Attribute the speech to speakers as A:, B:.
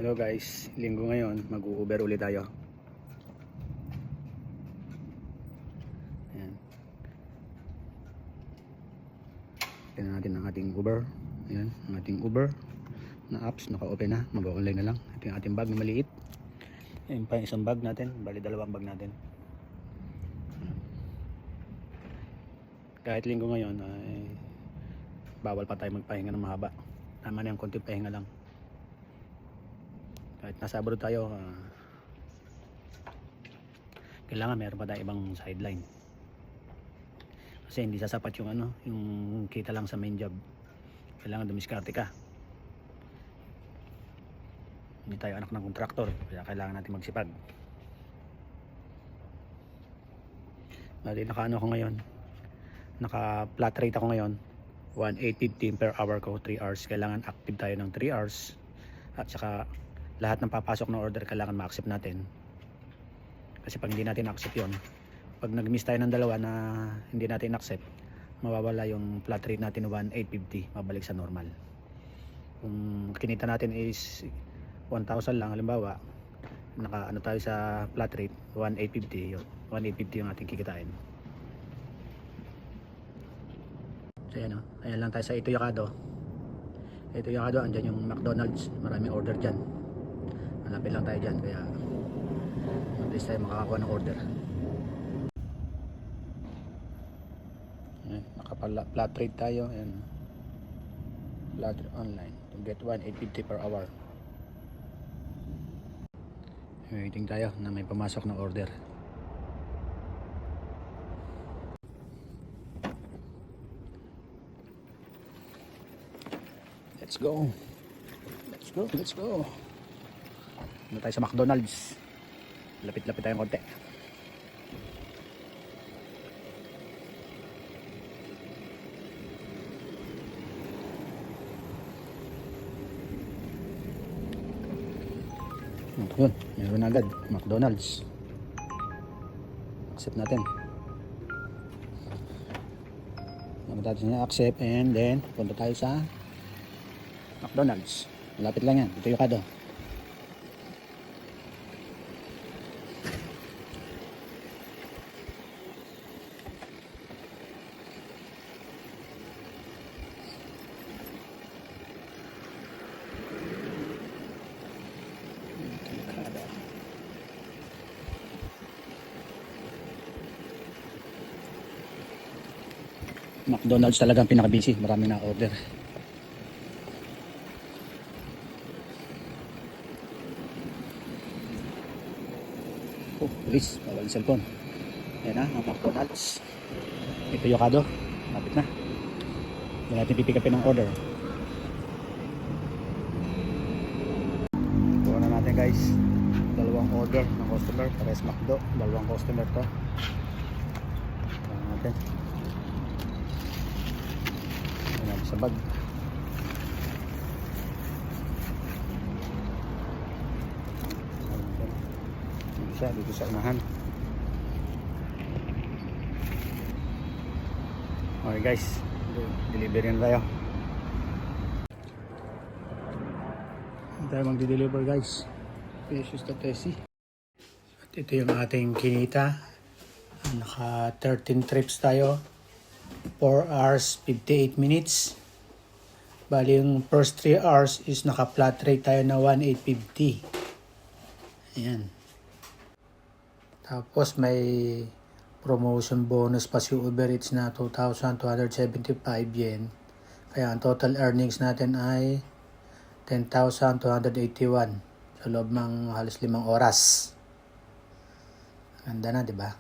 A: Hello guys, linggo ngayon, mag-u-Uber ulit tayo. Ayan. Tignan natin ang ating Uber. Ayan, ang ating Uber na apps, naka-open na, mag-online na lang. Ito yung ating bag na maliit. Ayan pa yung isang bag natin, bali dalawang bag natin. Kahit linggo ngayon, ay bawal pa tayo magpahinga ng mahaba. Tama na yung konti pahinga lang. Kahit nasa abroad tayo, kailangan meron pa tayong ibang sideline. Kasi hindi sasapat yung yung kita lang sa main job. Kailangan dumiskarte ka. Hindi tayo anak ng kontraktor, kaya kailangan natin magsipag. Dahil naka ako ngayon, naka flat rate ako ngayon, 1,815 per hour ko, 3 hours. Kailangan active tayo ng 3 hours. At saka lahat ng papasok na order kailangan ma-accept natin. Kasi pag hindi natin accept yon, pag nag-miss tayo ng dalawa na hindi natin accept, mawawala yung flat rate natin 1,850, mabalik sa normal. Kung kinita natin is 1,000 lang, halimbawa naka tayo sa flat rate 1,850, yun 1,850 yung ating kikitain. So yan, ayan lang tayo sa Ito Yokado. Ito Yokado, andyan yung McDonald's, maraming order dyan. Malapit lang tayo dyan, kaya mabilis tayo makakakuha ng order. Ayan, naka-flat rate tayo. Ayan, flat rate online to get 1,850 per hour. Waiting tayo na may pumasok na order. Let's go. Let's go, let's go. Ano tayo sa McDonald's. Lapit-lapit tayong konti. Yun, meron agad McDonald's. Accept natin. Natin niya accept, and then punta tayo sa McDonald's. Malapit lang yan. Ito yung Yokado. McDonald's talagang pinaka-busy, marami na order. Oh, please, bawal yung cellphone. Ayan na, ang McDonald's. Ito Yokado, lapit na. Hindi natin pipikapin ng order. Kuha na natin guys, dalawang order ng customer, pares McDo, dalawang customer to. Kuha na natin. Sa bag. Dito sa unahan. Okay guys, delivery na tayo. Tayo magdi-deliver guys. Precious to Tessie. At ito yung ating kinita. Naka 13 trips tayo, 4 hours 58 minutes. Bali yung first 3 hours is naka flat rate tayo na 1,850. Ayan. Tapos may promotion bonus pa si Uber Eats na 2,275 yen. Kaya ang total earnings natin ay 10,281 sa loob ng halos 5 oras. Ganda na, 'di ba?